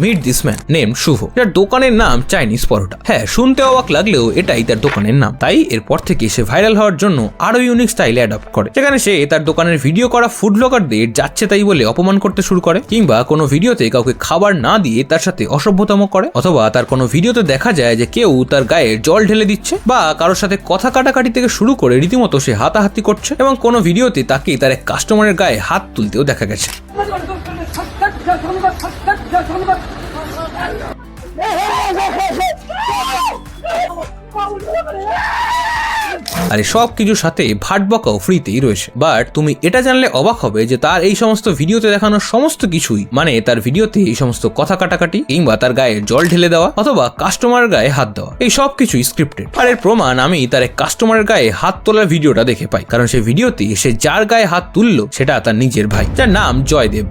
Meet this man name শুভ, যার দোকানের নাম চাইনিজ পরোটা। হ্যাঁ, শুনতে অবাক লাগলেও এটাই তার দোকানের নাম। তাই এরপর থেকে সে ভাইরাল হওয়ার জন্য আরো ইউনিক স্টাইলে অ্যাডপ্ট করে, যেখানে সে তার দোকানের ভিডিও করা ফুড ব্লগারদের যাচ্ছে তাই বলে অপমান করতে শুরু করে, কিংবা কোনো ভিডিওতে কাউকে খাবার না দিয়ে তার সাথে অসভ্যতম করে, অথবা তার কোনো ভিডিওতে দেখা যায় যে কেউ তার গায়ে জল ঢেলে দিচ্ছে, বা কারোর সাথে কথা কাটাকাটি থেকে শুরু করে রীতিমতো সে হাতাহাতি করছে, এবং কোনো ভিডিওতে তাকে তার এক কাস্টমারের গায়ে হাত তুলতেও দেখা গেছে। আর এই সব কিছুর সাথে ভাট বকাও ফ্রিতেই রয়েছে। বাট তুমি এটা জানলে অবাক হবে যে তার এই সমস্ত ভিডিওতে দেখানো সমস্ত কিছুই, মানে তার ভিডিওতে এই সমস্ত কথা কাটাকাটি কিংবা তার গায়ে জল ঢেলে দেওয়া অথবা কাস্টমারের গায়ে হাত দেওয়া, এই সব কিছুই স্ক্রিপ্টেড। আর এর প্রমাণ আমি তার এক কাস্টমারের গায়ে হাত তোলার ভিডিওটা দেখে পাই, কারণ সেই ভিডিওতে সে যার গায়ে হাত তুললো সেটা তার নিজের ভাই, যার নাম জয়দেব।